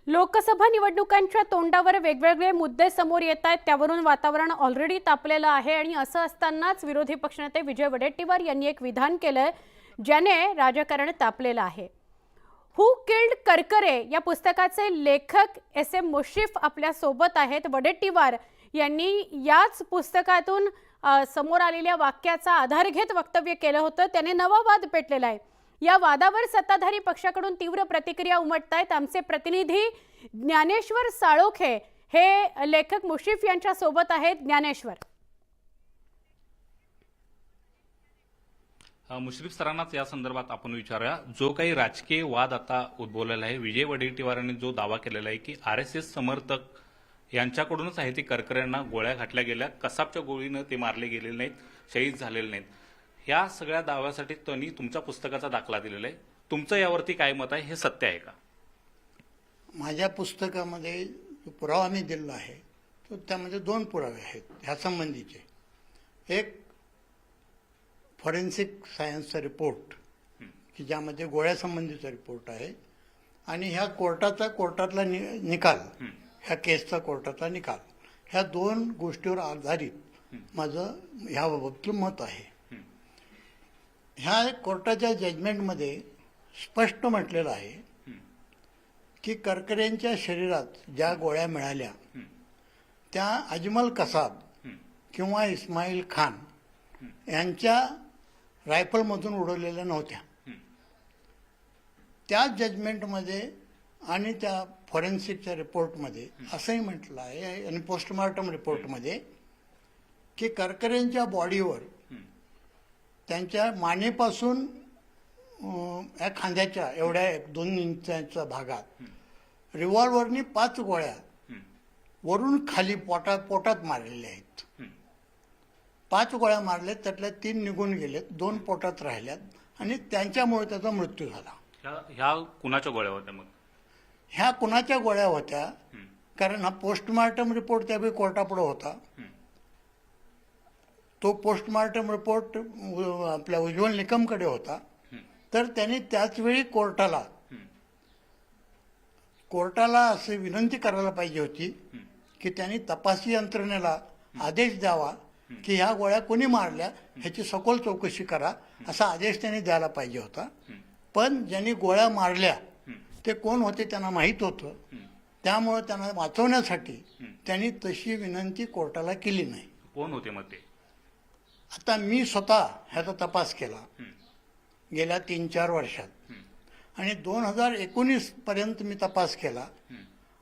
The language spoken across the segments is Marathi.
लोकसभा निवडणुकांच्या तोंडावर वेगवेगळे मुद्दे समोर येत आहेत। त्यावरून वातावरण ऑलरेडी तापलेलं आहे आणि असं असतानाच विरोधी पक्षनेते विजय वडेट्टीवार यांनी एक विधान केलंय ज्याने राजकारण तापलेलं आहे। हु किल्ड करकरे या पुस्तकाचे लेखक एस.एम. मुश्रीफ आपल्या सोबत आहेत। वडेट्टीवार यांनी याच पुस्तकातून समोर आलेल्या वाक्याचा आधार घेत वक्तव्य केलं होतं। त्याने नवा वाद पेटलेला आहे। या वादावर सत्ताधारी पक्षाकडून तीव्र प्रतिक्रिया उमटतायत। आमचे प्रतिनिधी ज्ञानेश्वर साळोखे हे लेखक मुश्रीफ यांच्या सोबत आहेत। ज्ञानेश्वर, मुश्रीफ सरांनाच या संदर्भात आपण विचारूया। जो काही राजकीय वाद आता उद्भवलेला आहे, विजय वडेट्टीवारांनी जो दावा केलेला आहे की आरएसएस समर्थक यांच्याकडूनच आहे ते करकऱ्यांना गोळ्या घातल्या गेल्या, कसाबच्या गोळीनं ते मारले गेलेले नाहीत, शहीद झालेले नाहीत, ह्या सगळ्या दाव्यासाठी त्यांनी तुमच्या पुस्तकाचा दाखला दिलेला आहे। तुमचं यावरती काय मत आहे? हे सत्य आहे का? माझ्या पुस्तकामध्ये जो पुरावा मी दिलेला आहे तो त्यामध्ये दोन पुरावे आहेत ह्या संबंधीचे। एक फॉरेन्सिक सायन्सचा रिपोर्ट की ज्यामध्ये गोळ्यासंबंधीचा रिपोर्ट आहे आणि ह्या कोर्टातला निकाल, ह्या केसचा कोर्टाचा निकाल, ह्या दोन गोष्टीवर आधारित माझं ह्याबाबतलं मत आहे। ह्या कोर्टाच्या जजमेंटमध्ये स्पष्ट म्हटलेलं आहे की करकरेंच्या शरीरात ज्या गोळ्या मिळाल्या त्या अजमल कसाब किंवा इस्माईल खान यांच्या रायफलमधून उडवलेल्या नव्हत्या। त्या जजमेंटमध्ये आणि त्या फॉरेन्सिकच्या रिपोर्टमध्ये असंही म्हटलं आहे आणि पोस्टमॉर्टम रिपोर्टमध्ये की करकरेंच्या बॉडीवर त्यांच्या मानेपासून या खांद्याच्या एवढ्या 2 इंचाच्या भागात रिव्हॉल्वरनी 5 गोळ्या वरून खाली पोटात मारलेल्या आहेत। 5 गोळ्या मारल्यात, त्यातल्या 3 निघून गेलेत, 2 पोटात राहिल्यात आणि त्यांच्यामुळे त्याचा मृत्यू झाला। ह्या कुणाच्या गोळ्या होत्या? मग ह्या कुणाच्या गोळ्या होत्या? कारण हा पोस्टमॉर्टम रिपोर्ट त्यावेळी कोर्टापुढे होता। तो पोस्टमॉर्टम रिपोर्ट आपल्या उज्ज्वल निकमकडे होता। तर त्यांनी त्याच वेळी कोर्टाला असे विनंती करायला पाहिजे होती की त्यांनी तपासी यंत्रणेला आदेश द्यावा की ह्या गोळ्या कोणी मारल्या ह्याची सखोल चौकशी करा, असा आदेश त्यांनी द्यायला पाहिजे होता। पण ज्यांनी गोळ्या मारल्या ते कोण होते त्यांना माहीत होतं, त्यामुळे त्यांना वाचवण्यासाठी त्यांनी तशी विनंती कोर्टाला केली नाही। कोण होते मग ते? आता मी स्वतः ह्याचा तपास केला गेल्या 3-4 वर्षात आणि 2019 पर्यंत मी तपास केला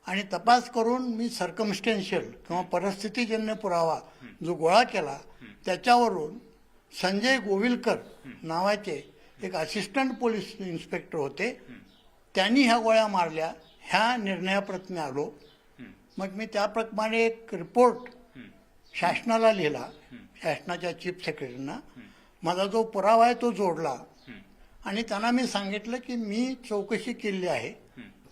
आणि तपास करून मी सर्कमस्टेन्शियल किंवा परिस्थितीजन्य पुरावा जो गोळा केला त्याच्यावरून संजय गोविलकर नावाचे एक असिस्टंट पोलीस इन्स्पेक्टर होते, त्यांनी ह्या गोळ्या मारल्या ह्या निर्णयाप्रत मी आलो। मग मी त्याप्रमाणे एक रिपोर्ट शासनाला लिहिला, शासनाच्या चीफ सेक्रेटरींना माझा जो पुरावा आहे तो जोडला आणि त्यांना मी सांगितलं की मी चौकशी केली आहे,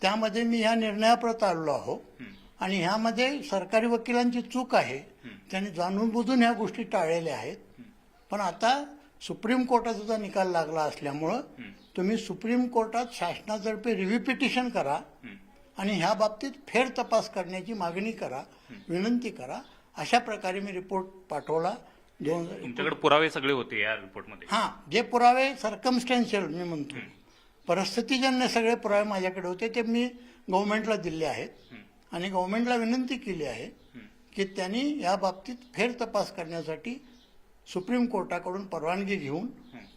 त्यामध्ये मी ह्या निर्णयाप्रत आलेलो आहो आणि ह्यामध्ये सरकारी वकिलांची चूक आहे, त्यांनी जाणून बुजून ह्या गोष्टी टाळलेल्या आहेत। पण आता सुप्रीम कोर्टाचा जो निकाल लागला असल्यामुळं तुम्ही सुप्रीम कोर्टात शासनातर्फे रिव्ह्यू पिटिशन करा आणि ह्या बाबतीत फेर तपास करण्याची मागणी करा, विनंती करा। अशा प्रकारे मी रिपोर्ट पाठवला। तुमच्याकडे पुरावे सगळे होते या रिपोर्टमध्ये? हां, जे पुरावे सर्कमस्टेन्शियल मी म्हणतो परिस्थितीजन्य सगळे पुरावे माझ्याकडे होते, ते मी गव्हर्नमेंटला दिले आहेत आणि गव्हर्नमेंटला विनंती केली आहे की त्यांनी या बाबतीत फेर तपास करण्यासाठी सुप्रीम कोर्टाकडून परवानगी घेऊन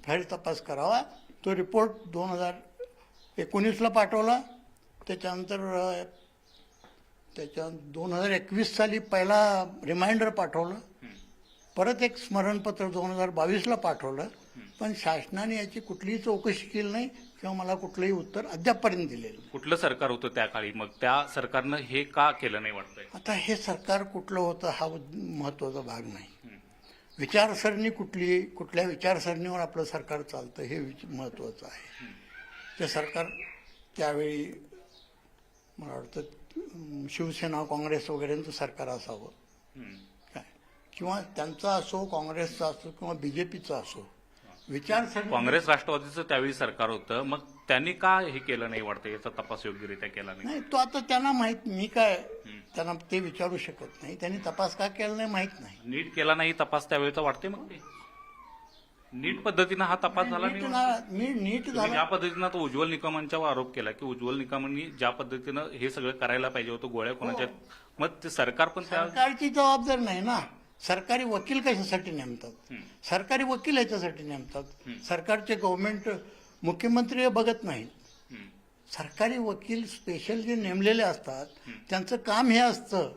फेर तपास करावा। तो रिपोर्ट 2019ला पाठवला, त्याच्यानंतर 2021 साली पहिला रिमाइंडर पाठवलं, परत एक स्मरणपत्र 2022ला पाठवलं, पण शासनाने याची कुठलीही चौकशी केली नाही किंवा मला कुठलंही उत्तर अद्यापपर्यंत दिलेलं। कुठलं सरकार होतं त्या काळी? मग त्या सरकारनं हे का केलं नाही वाटतंय? आता हे सरकार कुठलं होतं हा महत्वाचा भाग नाही, विचारसरणी कुठल्या विचारसरणीवर आपलं सरकार चालतं हे महत्वाचं आहे। ते सरकार त्यावेळी मला वाटतं शिवसेना काँग्रेस वगैरेंचं सरकार असावं काय, किंवा त्यांचा असो, काँग्रेसचा असो किंवा बीजेपीचा असो, विचारसरणी काँग्रेस राष्ट्रवादीचं त्यावेळी सरकार होतं। मग त्यांनी का हे केलं नाही वाटतं, याचा तपास योग्यरित्या केला नाही? नाही, तो आता त्यांना माहित, मी काय त्यांना ते विचारू शकत नाही. त्यांनी तपास का केला नाही माहित नाही. नीट केला नाही तपास त्यावेळेचा वाटते, मग ते नीट पद्धतीनं हा तपास झाला नाही वाटतं? मी नीट तुम्ही झाला. ज्या पद्धतीनं तो उज्ज्वल निकमांच्यावर आरोप केला की उज्ज्वल निकमांनी ज्या पद्धतीनं हे सगळं करायला पाहिजे होतं, गोळ्या कोणाच्या, मग ते सरकार पण त्या सरकारची जबाबदारी नाही ना. सरकारी वकील कशासाठी नेमतात? सरकारी वकील याच्यासाठी नेमतात. सरकारचे गव्हर्नमेंट मुख्यमंत्री हे बघत नाहीत. सरकारी वकील स्पेशल जे नेमलेले असतात त्यांचं काम हे असतं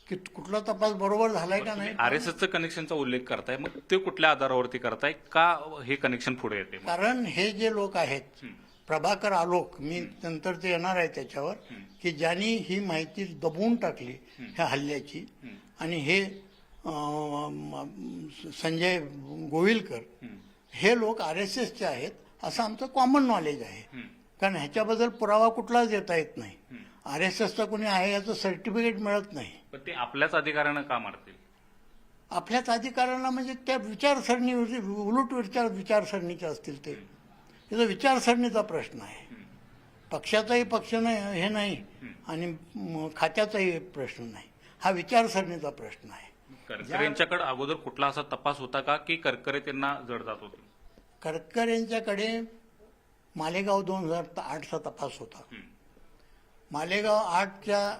की कुठला तपास बरोबर झालाय का नाही. RSSचं कनेक्शनचा उल्लेख करताय, मग ते कुठल्या आधारावरती करताय, का हे कनेक्शन पुढे येते? कारण हे जे लोक आहेत, प्रभाकर आलोक, मी नंतर ते येणार आहे त्याच्यावर, की ज्यांनी ही माहिती दबवून टाकली ह्या हल्ल्याची, आणि हे संजय गोविलकर, हे लोक RSSचे आहेत असं आमचं कॉमन नॉलेज आहे. कारण ह्याच्याबद्दल पुरावा कुठलाच देता येत नाही. RSSचा कोणी आहे याचं सर्टिफिकेट मिळत नाही. पण ते आपल्याच अधिकाऱ्यांना का मारतील? आपल्याच अधिकाऱ्यांना म्हणजे त्या विचारसरणी उलट विचारसरणीचे असतील ते. त्याचा विचारसरणीचा प्रश्न आहे. पक्षाचाही पक्ष नाही हे नाही, आणि खात्याचाही प्रश्न नाही. हा विचारसरणीचा प्रश्न आहे. करकर यांच्याकडे अगोदर कुठला असा तपास होता का की करकरे त्यांना जड जात होते? करकर यांच्याकडे मालेगाव 2008चा तपास होता. मालेगाव 8च्या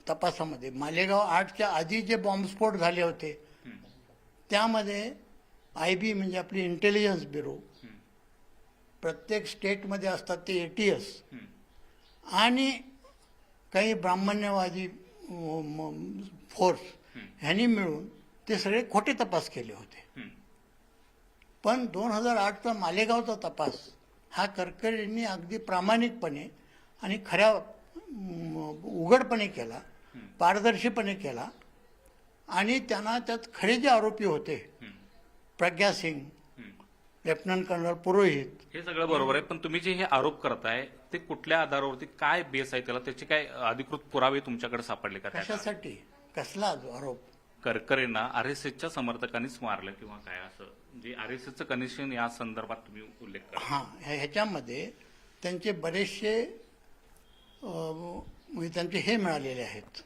तपासामध्ये, मालेगाव 8च्या आधी जे बॉम्बस्फोट झाले होते त्यामध्ये IB म्हणजे आपली इंटेलिजन्स ब्युरो, प्रत्येक स्टेटमध्ये असतात ते ATS, आणि काही ब्राह्मण्यवादी फोर्स ह्यांनी मिळून ते सगळे खोटे तपास केले होते. पण 2008चा मालेगावचा तपास हा करकर यांनी अगदी प्रामाणिकपणे आणि खऱ्या उघडपणे केला, पारदर्शीपणे केला, आणि त्यांना त्यात खरे जे आरोपी होते, प्रज्ञा सिंग, लेफ्टनंट कर्नल पुरोहित, हे सगळं बरोबर आहे. पण तुम्ही जे हे आरोप करताय ते कुठल्या आधारावरती, काय बेस आहे त्याला, त्याचे काय अधिकृत पुरावे तुमच्याकडे सापडले का? कशासाठी, कसला आरोप? करकरेंना RSSच्या समर्थकांनीच मारलं किंवा काय, असं जे RSSचं कनेक्शन या संदर्भात तुम्ही उल्लेख करा. हां, ह्याच्यामध्ये त्यांचे बरेचसे म्हणजे त्यांचे हे मिळालेले आहेत,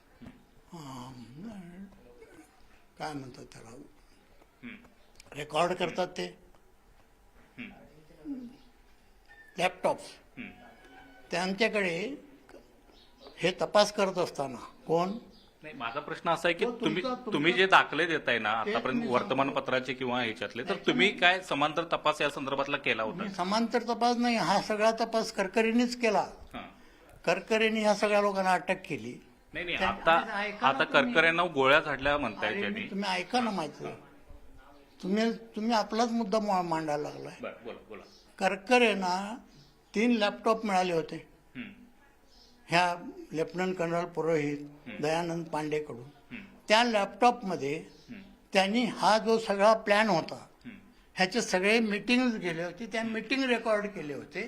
काय म्हणतात त्याला, रेकॉर्ड करतात ते लॅपटॉप्स. त्यांच्याकडे हे तपास करत असताना कोण, नाही, माझा प्रश्न असा आहे की तुमचा तुम्ही जे दाखले देताय ना आतापर्यंत वर्तमानपत्राचे किंवा ह्याच्यातले, तर तुम्ही काय समांतर तपास या संदर्भातला केला होता? समांतर तपास नाही, हा सगळा तपास करकरेंनीच केला. करकरेंनी ह्या सगळ्या लोकांना अटक केली. नाही, आता करकरेंना गोळ्या झाडल्या म्हणताय त्यांनी. तुम्ही ऐका ना, माहिती तुम्ही आपलाच मुद्दा मांडायला लागलाय. बोला. करकरेंना 3 लॅपटॉप मिळाले होते ह्या लेफ्टनंट कर्नल पुरोहित, दयानंद पांडेकडून. त्या लॅपटॉपमध्ये त्यांनी हा जो सगळा प्लॅन होता ह्याचे सगळे मीटिंग गेले होते, त्या मीटिंग रेकॉर्ड केले होते,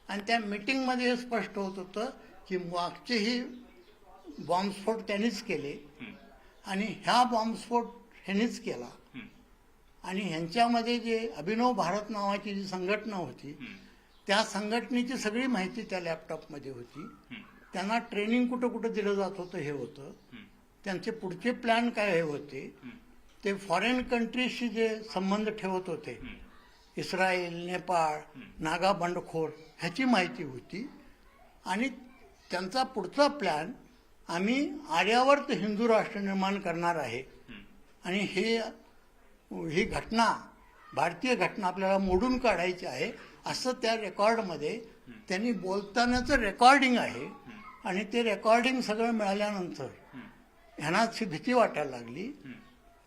आणि त्या मीटिंगमध्ये हे स्पष्ट होत होतं की मागचेही बॉम्बस्फोट त्यांनीच केले, आणि ह्या बॉम्बस्फोट ह्यांनीच केला, आणि ह्यांच्यामध्ये जे अभिनव भारत नावाची जी संघटना होती त्या संघटनेची सगळी माहिती त्या लॅपटॉपमध्ये होती. त्यांना ट्रेनिंग कुठं कुठं दिलं जात होतं हे होतं. त्यांचे पुढचे प्लॅन काय हे होते, ते फॉरेन कंट्रीजशी जे संबंध ठेवत होते, इस्रायल, नेपाळ, नागा बंडखोर, ह्याची माहिती होती. आणि त्यांचा पुढचा प्लॅन, आम्ही आर्यावर्त हिंदू राष्ट्र निर्माण करणार आहे, आणि ही घटना, भारतीय घटना आपल्याला मोडून काढायची आहे, असं त्या रेकॉर्डमध्ये त्यांनी बोलतानाचं रेकॉर्डिंग आहे. आणि ते रेकॉर्डिंग सगळं मिळाल्यानंतर ह्यांना अशी भीती वाटायला लागली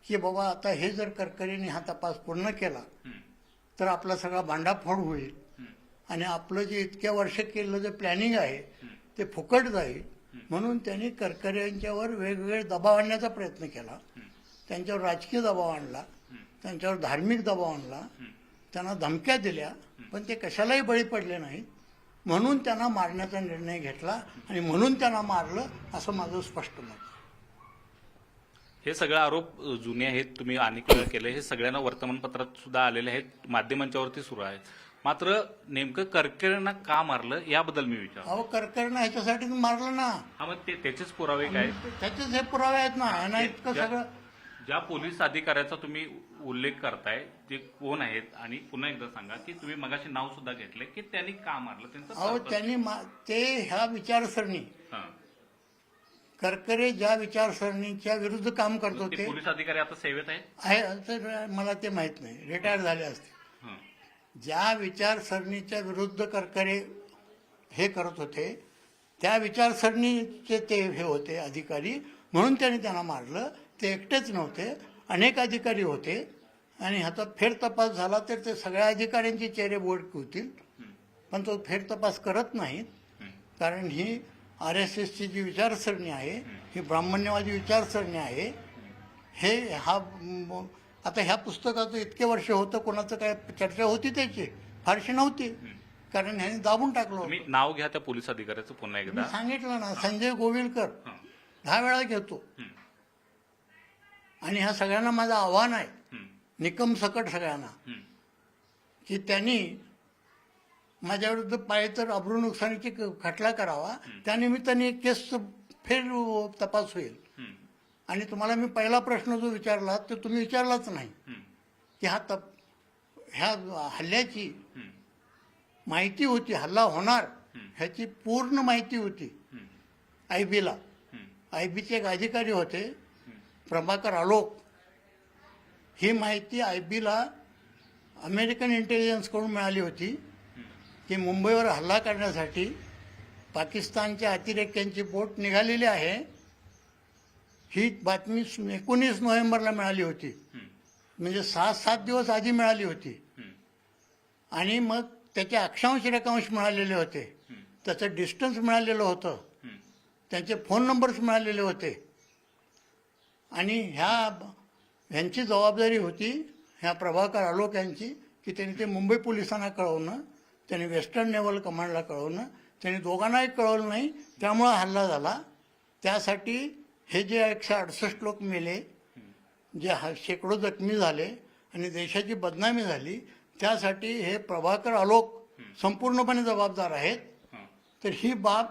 की बाबा आता हे जर करकरेने हा तपास पूर्ण केला तर आपला सगळा भांडाफोड होईल, आणि आपलं जे इतक्या वर्ष केलेलं जे प्लॅनिंग आहे ते फुकट जाईल. म्हणून त्यांनी करकरे यांच्यावर वेगवेगळे दबाव आणण्याचा प्रयत्न केला. त्यांच्यावर राजकीय दबाव आणला, त्यांच्यावर धार्मिक दबाव आणला, त्यांना धमक्या दिल्या, पण ते कशालाही बळी पडले नाहीत. म्हणून त्यांना मारण्याचा निर्णय घेतला, आणि म्हणून त्यांना मारलं, असं माझं स्पष्ट मत. हे सगळे आरोप जुने आहेत, तुम्ही अनेक वेळा केले, हे सगळ्यांना वर्तमानपत्रात सुद्धा आलेले आहेत, माध्यमांच्यावरती सुरू आहेत. मात्र नेमकं करकरेंना का मारलं याबद्दल मी विचार अहो करकरणं ह्याच्यासाठी मारलं ना, हा मग त्याचेच पुरावे काय त्याचेच हे पुरावे आहेत ना. ह्यांना इतकं सगळं ज्या पोलीस अधिकाऱ्याचा तुम्ही उल्लेख करताय ते कोण आहेत आणि पुन्हा एकदा सांगा की तुम्ही मगाशी नाव सुद्धा घेतलंय की त्यांनी का मारलं त्यांचं अहो purpose- त्यांनी ते ह्या विचारसरणी हा. करकरे ज्या विचारसरणीच्या विरुद्ध काम करत ते होते पोलीस अधिकारी आता सेवेत आहेत आहे तर मला ते माहित नाही, रिटायर झाले असते. हा. ज्या विचारसरणीच्या विरुद्ध करकरे हे करत होते त्या विचारसरणीचे ते हे होते अधिकारी, म्हणून त्यांनी त्यांना मारलं. ते एकटेच नव्हते, अनेक अधिकारी होते आणि ह्याचा फेर तपास झाला तर ते सगळ्या अधिकाऱ्यांचे चेहरे बोर्ड होतील, पण तो फेर तपास करत नाहीत. कारण ही RSSची जी विचारसरणी आहे ही ब्राह्मण्यवादी विचारसरणी आहे. आता ह्या पुस्तकाचं इतके वर्ष होतं, कोणाचं काय चर्चा होती त्याची फारशी नव्हती, कारण ह्यांनी दाबून टाकलं तुम्ही होतं. नाव घ्या त्या पोलीस अधिकाऱ्याचं पुन्हा मी एकदा सांगितलं ना, संजय गोविलकर 10 वेळा घेतो. आणि ह्या सगळ्यांना माझं आव्हान आहे, निकम सकट सगळ्यांना, की त्यांनी माझ्या विरुद्ध पाहिजे तर अब्रू नुकसानीची खटला करावा. त्यानिमित्ताने एक केस फेर तपास होईल. आणि तुम्हाला मी पहिला प्रश्न जो विचारला तो तुम्ही विचारलाच नाही, की ह्या हल्ल्याची माहिती होती, हल्ला होणार ह्याची पूर्ण माहिती होती IBला. IBचे एक अधिकारी होते प्रभाकर आलोक. ही माहिती IBला अमेरिकन इंटेलिजन्सकडून मिळाली होती की मुंबईवर हल्ला करण्यासाठी पाकिस्तानच्या अतिरेक्यांची बोट निघालेली आहे. ही बातमी 19 नोव्हेंबरला मिळाली होती, म्हणजे 6-7 दिवस आधी मिळाली होती. आणि मग त्याचे अक्षांश रेखांश मिळालेले होते, त्याचं डिस्टन्स मिळालेलं होतं, त्यांचे फोन नंबर्स मिळालेले होते. आणि ह्यांची जबाबदारी होती ह्या प्रभाकर आलोक यांची, की त्यांनी ते मुंबई पोलिसांना कळवणं, त्यांनी वेस्टर्न नेव्हल कमांडला कळवणं. त्यांनी दोघांनाही कळवलं नाही, त्यामुळं हल्ला झाला. त्यासाठी हे जे 168 लोक मेले, जे शेकडो जखमी झाले आणि देशाची बदनामी झाली, त्यासाठी हे प्रभाकर आलोक संपूर्णपणे जबाबदार आहेत. तर ही बाब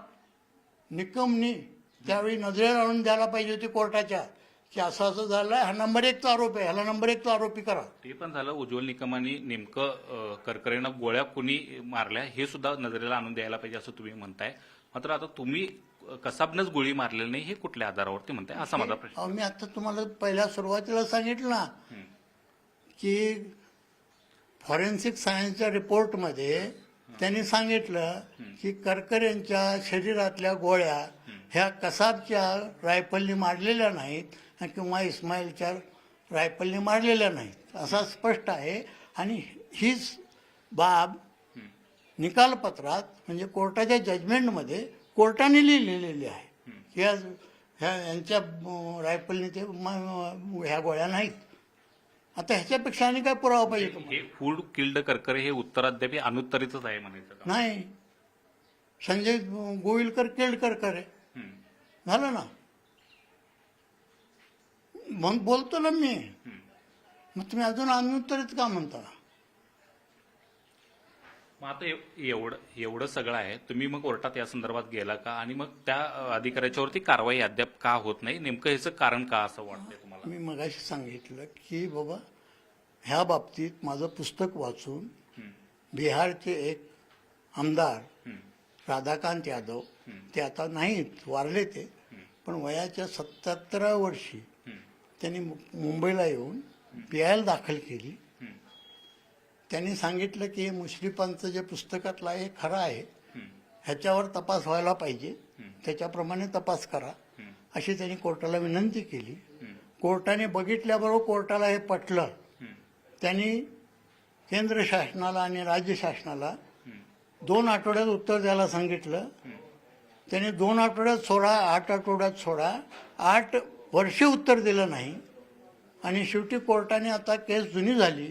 निकमनी त्यावेळी नजरेला आणून द्यायला पाहिजे होती कोर्टाच्या, की असं असं झालंय, हा नंबर 1चा आरोप आहे, ह्याला नंबर 1चा आरोपी करा. ते पण झालं. उज्ज्वल निकमांनी नेमकं करकरेंना गोळ्या कुणी मारल्या हे सुद्धा नजरेला आणून द्यायला पाहिजे असं तुम्ही म्हणताय. मात्र आता तुम्ही कसाबनच गोळी मारलेली नाही हे कुठल्या आधारावरती म्हणताय असा माझा प्रश्न. मी आता तुम्हाला पहिल्या सुरुवातीला सांगितलं ना, की फॉरेन्सिक सायन्सच्या रिपोर्टमध्ये त्यांनी सांगितलं की करकरेंच्या शरीरातल्या गोळ्या ह्या कसाबच्या रायफलनी मारलेल्या नाहीत किंवा इस्माईलच्या रायफलनी मारलेल्या नाहीत, असा स्पष्ट आहे. आणि हीच बाब निकालपत्रात म्हणजे कोर्टाच्या जजमेंटमध्ये कोर्टाने लिहिलेली आहे की यांच्या रायफलनी ते ह्या गोळ्या नाहीत. आता ह्याच्यापेक्षा आणि काय पुरावा पाहिजे तुम्हाला? हे फूड किल्ड करकरे हे उत्तराद्यापी अनुत्तरितच आहे म्हणायचं का? नाही, संजय गोविलकर केळकर करे झालं ना, मग बोलतो ना मी. मग तुम्ही अजून अनुत्तरित का म्हणता? मग आता एवढं सगळं आहे, तुम्ही मग कोर्टात या संदर्भात गेला का आणि मग त्या अधिकाऱ्याच्यावरती कारवाई अद्याप का होत नाही? नेमकं ह्याचं कारण का असं वाटतंय तुम्हाला? मी मगाशी सांगितलं की बाबा ह्या बाबतीत माझं पुस्तक वाचून बिहारचे एक आमदार राधाकांत यादव, ते आता नाहीत, वारले ते, पण वयाच्या 77व्या वर्षी त्यांनी मुंबईला येऊन PIL दाखल केली. त्यांनी सांगितलं की मुश्रीफांचं जे पुस्तकातलं आहे हे खरं आहे, ह्याच्यावर तपास व्हायला पाहिजे, त्याच्याप्रमाणे तपास करा, अशी त्यांनी कोर्टाला विनंती केली. कोर्टाने बघितल्याबरोबर कोर्टाला हे पटलं. त्यांनी केंद्र शासनाला आणि राज्य शासनाला 2 आठवड्यात उत्तर द्यायला सांगितलं. त्यांनी 2 आठवड्यात सोडा, 8 आठवड्यात सोडा, 8 वर्षे उत्तर दिलं नाही. आणि शेवटी कोर्टाने आता केस जुनी झाली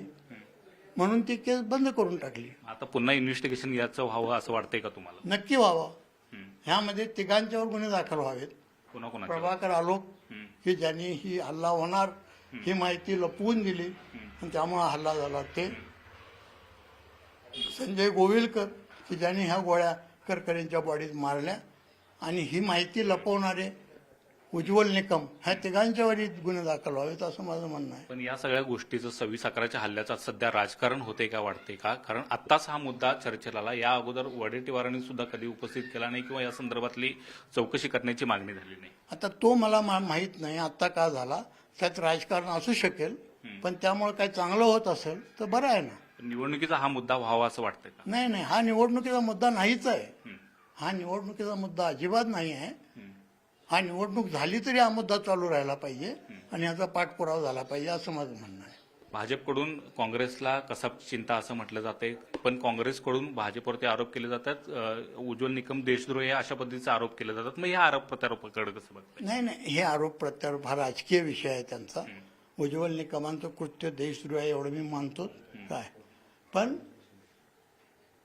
म्हणून ती केस बंद करून टाकली. आता पुन्हा इन्व्हेस्टिगेशन याचं व्हावं असं वाटतंय का तुम्हाला? नक्की व्हावं. ह्यामध्ये तिघांच्यावर गुन्हे दाखल व्हावेत. कोणाकोणाच्या? प्रभाकर आलोक, की ज्यांनी ही हल्ला होणार ही माहिती लपवून दिली आणि त्यामुळे हल्ला झाला, ते संजय गोविलकर की ज्यांनी ह्या गोळ्या करकरेंच्या बॉडीत मारल्या, आणि ही माहिती लपवणारे उज्ज्वल निकम ह्या तिघांच्यावरही गुन्हे दाखल व्हावेत असं माझं म्हणणं आहे. पण या सगळ्या गोष्टीचं 26/11च्या हल्ल्याचा सध्या राजकारण होते का वाटते का? कारण आत्ताच हा मुद्दा चर्चेला आला, या अगोदर वडेट्टीवारांनी सुद्धा कधी उपस्थित केला नाही किंवा या संदर्भातली चौकशी करण्याची मागणी झाली नाही. आता तो मला माहीत नाही आत्ता का झाला, त्यात राजकारण असू शकेल, पण त्यामुळे काही चांगलं होत असेल तर बरं आहे ना. निवडणुकीचा हा मुद्दा व्हावा असं वाटतंय का? नाही, हा निवडणुकीचा मुद्दा नाहीच आहे. हा निवडणुकीचा मुद्दा अजिबात नाही आहे. हा निवडणूक झाली तरी हा मुद्दा चालू राहिला पाहिजे आणि याचा पाठपुरावा झाला पाहिजे असं माझं म्हणणं आहे. भाजपकडून काँग्रेसला कसा चिंता असं म्हटलं जाते, पण काँग्रेसकडून भाजपवरती आरोप केले जातात, उज्ज्वल निकम देशद्रोही अशा पद्धतीचे आरोप केले जातात. मग या आरोप प्रत्यारोपाकडे कसं बघताय? नाही, हे आरोप प्रत्यारोप हा राजकीय विषय आहे त्यांचा. उज्ज्वल निकमांचं कृत्य देशद्रोह आहे एवढं मी मानतो काय, पण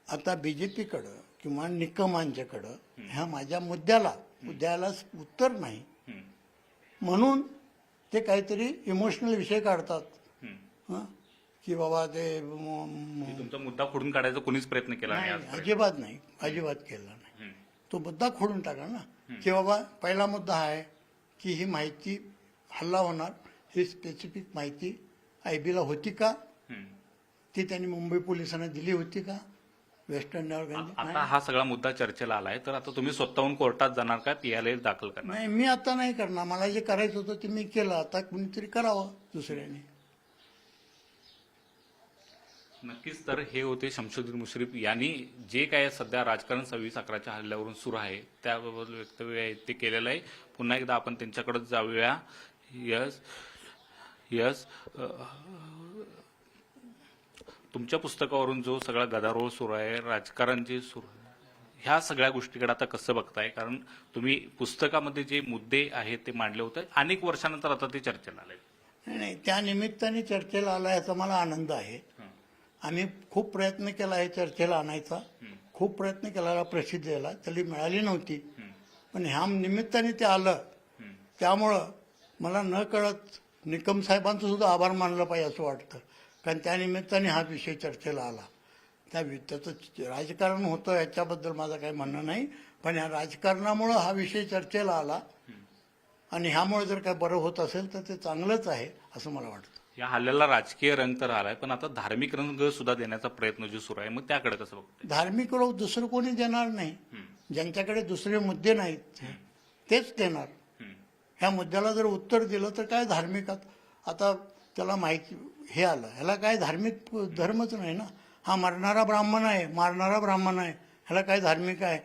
आता बीजेपीकडं किंवा निकमांच्याकडं ह्या माझ्या मुद्द्याला उत्तर नाही, म्हणून ते काहीतरी इमोशनल विषय काढतात. हं? की बाबा ते तुमचा मुद्दा खोडून काढायचा कोणीच प्रयत्न केला नाही नाही, आजपर्यंत. अजिबात केला नाही. तो मुद्दा खोडून टाका ना, की बाबा पहिला मुद्दा हा आहे की ही माहिती हल्ला होणार, ही स्पेसिफिक माहिती आयबीला होती का, ती त्यांनी मुंबई पोलिसांना दिली होती का, वेस्टर्न आता हा सगळा मुद्दा चर्चेला आलाय, तर आता तुम्ही स्वतःहून कोर्टात जाणार का, पीआयएल दाखल करणार? नाही, मी आता नाही करणार. मला जे करायचं होतं ते मी केलं, आता कुणीतरी करावं दुसऱ्याने. नक्कीच. तर हे होते शमशुद्दीन मुश्रीफ यांनी जे काय सध्या राजकारण 26/11च्या हल्ल्यावरून सुरू आहे त्याबाबत वक्तव्य आहे ते केलेलं आहे. पुन्हा एकदा आपण त्यांच्याकडे जाऊया. यस तुमच्या पुस्तकावरून जो सगळा गदारोळ सुरू आहे, राजकारण जे सुरू आहे, ह्या सगळ्या गोष्टीकडे आता कसं बघताय? कारण तुम्ही पुस्तकामध्ये जे मुद्दे आहेत ते मांडले होते, अनेक वर्षानंतर आता ते चर्चेला आले. नाही, त्या निमित्ताने चर्चेला आला याचा मला आनंद आहे. आम्ही खूप प्रयत्न केला हे चर्चेला आणायचा, खूप प्रयत्न केला प्रसिद्धी द्यायला, तरी मिळाली नव्हती. पण ह्या निमित्ताने ते आलं, त्यामुळं मला न कळत निकम साहेबांचं सुद्धा आभार मानलं पाहिजे असं वाटतं. कारण त्या निमित्ताने हा विषय चर्चेला आला. त्याचं राजकारण होतं याच्याबद्दल माझं काही म्हणणं नाही, पण या राजकारणामुळं हा विषय चर्चेला आला आणि ह्यामुळे जर काय बरं होत असेल तर ते चांगलंच आहे असं मला वाटतं. या हल्ल्याला राजकीय रंग तर आलाय, पण आता धार्मिक रंग सुद्धा देण्याचा प्रयत्न जो सुरू आहे, मग त्याकडे कसं बघताय? धार्मिक लोक दुसरं कोणी देणार नाही. ज्यांच्याकडे दुसरे मुद्दे नाहीत तेच देणार. ह्या मुद्द्याला जर उत्तर दिलं तर काय धार्मिकात, आता त्याला माहिती हे आलं, ह्याला काय धार्मिक धर्मच नाही ना. हा मरणारा ब्राह्मण आहे, मारणारा ब्राह्मण आहे, ह्याला काय धार्मिक आहे?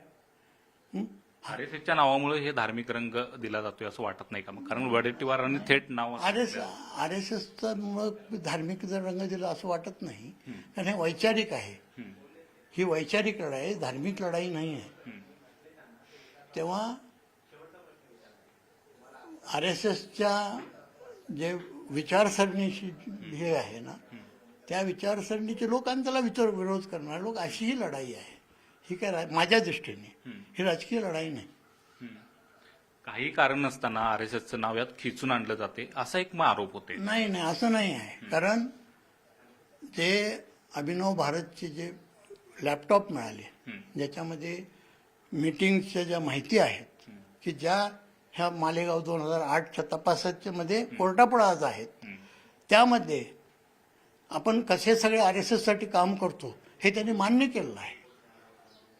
आरएसएसच्या नावामुळे हे धार्मिक रंग दिला जातोय असं वाटत नाही का? मग कारण वडेट्टीवारांनी थेट नाव आरएसएसचा मुळे धार्मिक जर रंग दिला असं वाटत नाही, कारण हे वैचारिक आहे. ही वैचारिक लढाई आहे, धार्मिक लढाई नाही आहे. तेव्हा आरएसएसच्या जे विचारसरणीशी हे आहे ना, त्या विचारसरणीचे लोकांनी त्याला विरोध करणारे लोक, अशी ही लढाई आहे. ही काय माझ्या दृष्टीने ही राजकीय लढाई नाही. काही कारण नसताना आरएसएसचं नाव यात खिचून आणलं जाते असा एक मग आरोप होते. नाही, असं नाही आहे. कारण ते अभिनव भारतचे जे लॅपटॉप मिळाले, ज्याच्यामध्ये मीटिंगच्या ज्या माहिती आहेत की ज्या ह्या मालेगाव 2008च्या तपासाच्या मध्ये कोर्टापुढे आज आहेत, त्यामध्ये आपण कसे सगळे आरएसएस साठी काम करतो हे त्यांनी मान्य केलेलं आहे.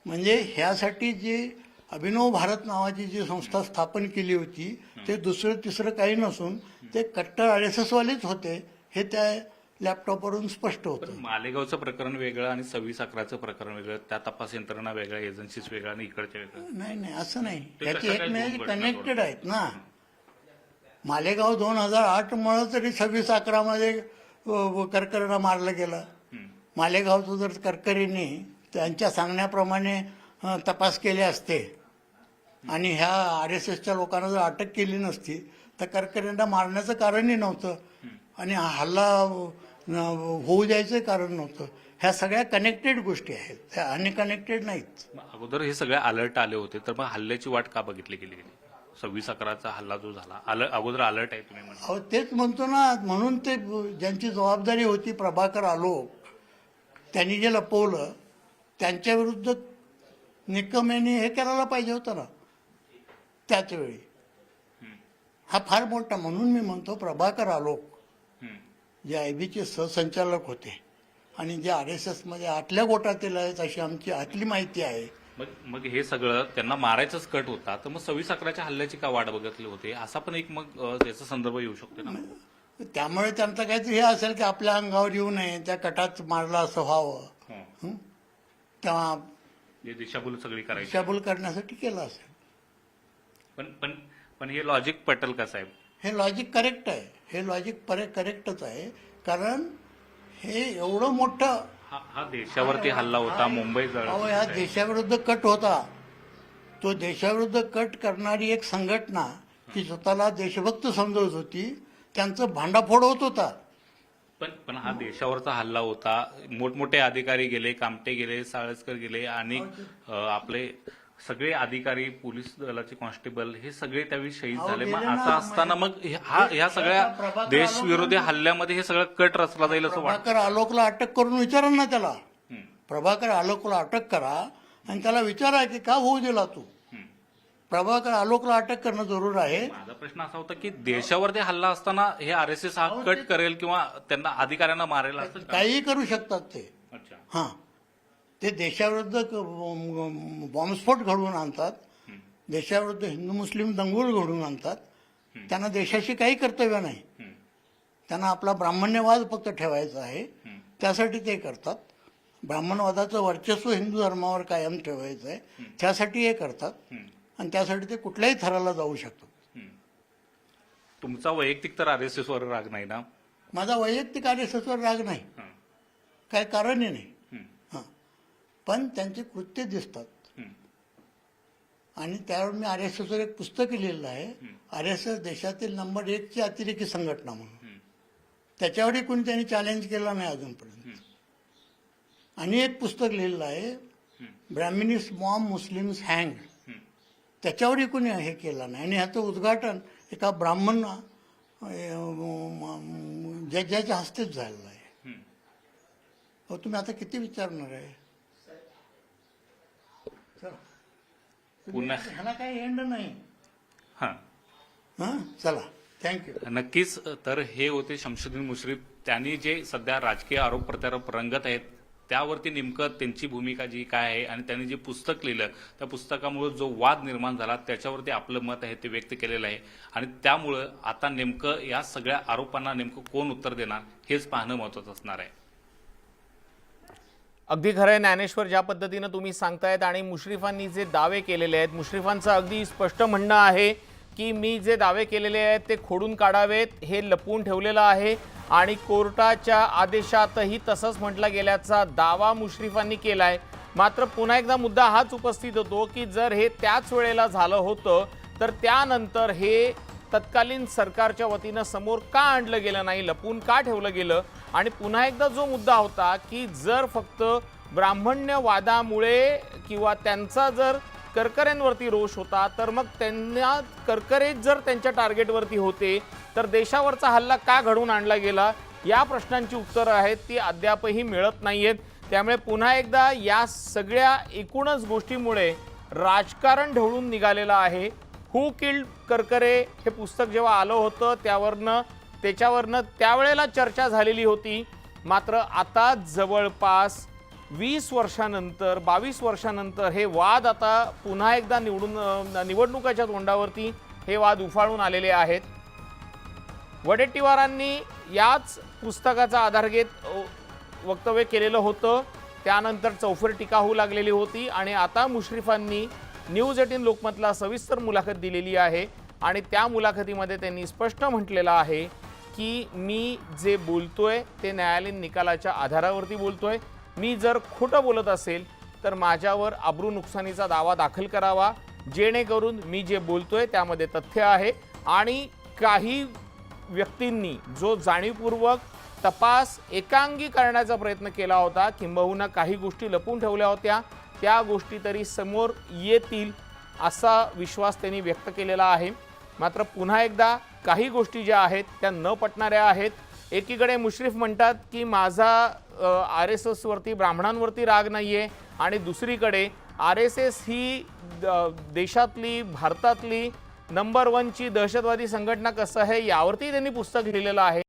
म्हणजे ह्यासाठी जी अभिनव भारत नावाची जी संस्था स्थापन केली होती ते दुसरं तिसरं काही नसून ते कट्टर आरएसएस वालेच होते, हे त्या लॅपटॉपवरून स्पष्ट होतं. मालेगावचं प्रकरण वेगळं आणि 26/11चं प्रकरण वेगळं, त्या तपास यंत्रणा वेगळ्या, एजन्सीज वेगळ्या आणि इकडच्या वेगळं. नाही, असं नाही. त्याची एकमेकांची कनेक्टेड आहेत ना. मालेगाव 2008 मुळे तरी 26/11 मध्ये करकरेंना मारलं गेलं. मालेगावचं जर करकरेंनी त्यांच्या सांगण्याप्रमाणे तपास केले असते आणि ह्या आरएसएसच्या लोकांना जर अटक केली नसती तर करकरेंना मारण्याचं कारणही नव्हतं आणि हल्ला होऊ द्यायचं कारण नव्हतं. ह्या सगळ्या कनेक्टेड गोष्टी आहेत, त्या अनकनेक्टेड नाहीत. अगोदर हे सगळे अलर्ट आले होते, तर मग हल्ल्याची वाट का बघितली गेली? 26/11चा हल्ला जो झाला, अगोदर अलर्ट आहे तुम्ही म्हणता. तेच म्हणतो ना, म्हणून ते ज्यांची जबाबदारी होती, प्रभाकर आलोक, त्यांनी जे लपवलं त्यांच्या विरुद्ध निकम यांनी हे करायला पाहिजे होतं ना त्याच वेळी. हा फार मोठा, म्हणून मी म्हणतो प्रभाकर आलोक जे आयबीचे सहसंचालक होते आणि जे RSS मध्ये आतल्या गोटातील आहेत अशी आमची आतली माहिती आहे. मग हे सगळं त्यांना मारायचाच कट होता, तर मग 26/11च्या हल्ल्याची का वाट बघितली होती असा पण एक मग त्याचा संदर्भ येऊ शकतो ना. त्यामुळे त्यांचं काहीतरी हे असेल की आपल्या अंगावर येऊ नये, त्या कटात मारला असं व्हावं. हं? तेव्हा जे दिशाभूल सगळी करायची दिशाभूल करण्यासाठी केलं असेल. पण हे लॉजिक पटेल का साहेब? हे लॉजिक करेक्ट आहे, हे लॉजिक करेक्टच आहे. कारण हे एवढं मोठं हा देशावरती हल्ला होता, मुंबई अहो ह्या देशाविरुद्ध कट होता. तो देशाविरुद्ध कट करणारी एक संघटना की स्वतःला देशभक्त समजत होती, त्यांचं भांडाफोड होत होता. पण हा देशावरचा हल्ला होता, मोठमोठे अधिकारी गेले, कामटे गेले, साळसकर गेले आणि आपले सगळे अधिकारी, पोलीस दलाचे कॉन्स्टेबल हे सगळे त्यावेळी शहीद झाले. मग असं असताना मग ह्या सगळ्या देशविरोधी हल्ल्यामध्ये हे सगळं कट रचला जाईल असं वाटतं. प्रभाकर आलोकला अटक करून विचारा ना त्याला. प्रभाकर आलोकला अटक करा आणि त्याला विचारा की का होऊ दिला तू. प्रभाकर आलोकला अटक करणं जरूर आहे. माझा प्रश्न असा होता की देशावरती हल्ला असताना हे RSS हा कट करेल किंवा त्यांना अधिकाऱ्यांना मारेल असं का? काहीही करू शकतात ते. अच्छा. हां, ते देशाविरुद्ध बॉम्बस्फोट घडवून आणतात, देशाविरुद्ध हिंदू मुस्लिम दंगल घडवून आणतात. त्यांना देशाशी काही कर्तव्य नाही. त्यांना आपला ब्राह्मण्यवाद फक्त ठेवायचा आहे, त्यासाठी ते करतात. ब्राह्मणवादाचं वर्चस्व हिंदू धर्मावर कायम ठेवायचं आहे, त्यासाठी हे करतात आणि त्यासाठी ते कुठल्याही थराला जाऊ शकतात. तुमचा वैयक्तिक तर RSS वर राग नाही ना? माझा वैयक्तिक RSS वर राग नाही, काय कारणही नाही. पण त्यांचे कृत्य दिसतात आणि त्यावर मी RSS वर एक पुस्तक लिहिलेलं आहे, RSS देशातील नंबर 1 ची अतिरेकी संघटना म्हणून. त्याच्यावरही कोणी त्यांनी चॅलेंज केलं नाही अजूनपर्यंत. आणि एक पुस्तक लिहिलेलं आहे, ब्राह्मिनिस्ट मॉम मुस्लिम्स हँग, त्याच्यावरही कोणी हे केलं नाही. आणि ह्याचं उद्घाटन एका ब्राह्मण जजाच्या हस्तेच झालेलं आहे. हो, तुम्ही आता किती विचारणार आहे? पुन्हा ह्याला काही एंड नाही. हा, चला, थँक्यू. नक्कीच. तर हे होते शमशुद्दीन मुश्रीफ. त्यांनी जे सध्या राजकीय आरोप प्रत्यारोप रंगत आहेत त्यावरती नेमकं त्यांची भूमिका जी काय आहे आणि त्यांनी जे पुस्तक लिहिलं त्या पुस्तकामुळे जो वाद निर्माण झाला त्याच्यावरती आपलं मत आहे ते व्यक्त केलेलं आहे. आणि त्यामुळं आता नेमकं या सगळ्या आरोपांना नेमकं कोण उत्तर देणार हेच पाहणं महत्त्वाचं असणार आहे. अगदी खरं आहे ज्ञानेश्वर, ज्या पद्धतीनं तुम्ही सांगतायत आणि मुश्रीफांनी जे दावे केलेले आहेत, मुश्रीफांचं अगदी स्पष्ट म्हणणं आहे की मी जे दावे केलेले आहेत ते खोडून काढावेत, हे लपवून ठेवलेलं आहे आणि कोर्टाच्या आदेशातही तसंच म्हटलं गेल्याचा दावा मुश्रीफांनी केलाय. मात्र पुन्हा एकदा मुद्दा हाच उपस्थित होतो की जर हे त्याच वेळेला झालं होतं तर त्यानंतर हे तत्कालीन सरकारच्या वतीनं समोर का आणलं गेलं नाही, लपवून का ठेवलं गेलं. आणि पुन्हा एकदा जो मुद्दा होता की जर फक्त ब्राह्मण्यवादामुळे किंवा त्यांचा जर करकऱ्यांवरती रोष होता तर मग त्यांना करकरेच जर त्यांच्या टार्गेटवरती होते तर देशावरचा हल्ला का घडवून आणला गेला, या प्रश्नांची उत्तरं आहेत ती अद्यापही मिळत नाहीयेत. त्यामुळे पुन्हा एकदा या सगळ्या एकूणच गोष्टीमुळे राजकारण ढवळून निघालेलं आहे. हू किल्ड करकरे हे पुस्तक जेव्हा आलं होतं त्याच्यावरनं त्यावेळेला चर्चा झालेली होती. मात्र आता जवळपास 20 वर्षानंतर 22 वर्षानंतर हे वाद आता पुन्हा एकदा निवडणुकाच्या तोंडावरती हे वाद उफाळून आलेले आहेत. वडेट्टीवारांनी याच पुस्तकाचा आधार घेत वक्तव्य केलेलं होतं, त्यानंतर चौफेर टीका होऊ लागलेली होती आणि आता मुश्रीफांनी न्यूज 18 लोकमतला सविस्तर मुलाखत दिलेली आहे आणि त्या मुलाखतीमध्ये त्यांनी स्पष्ट म्हटलेलं आहे की मी जे बोलतोय ते न्यायालयीन निकालाच्या आधारावरती बोलतोय. मी जर खोटं बोलत असेल तर माझ्यावर अब्रू नुकसानीचा दावा दाखल करावा, जेणेकरून मी जे बोलतोय त्यामध्ये तथ्य आहे. आणि काही व्यक्तींनी जो जाणीवपूर्वक तपास एकांगी करण्याचा प्रयत्न केला होता, किंबहुना काही गोष्टी लपून ठेवल्या होत्या, त्या गोष्टी तरी समोर येतील असा विश्वास त्यांनी व्यक्त केलेला आहे. मात्र पुन्हा एकदा काही गोष्टी ज्या आहेत त्या न पटणाऱ्या आहेत. एकीकडे मुश्रीफ म्हणतात की माझा RSS वरती ब्राह्मणांवरती राग नाहीये आणि दुसरीकडे RSS ही देशातली भारतातली नंबर 1 ची दहशतवादी संघटना कसं आहे यावरती त्यांनी पुस्तक लिहिलेलं आहे.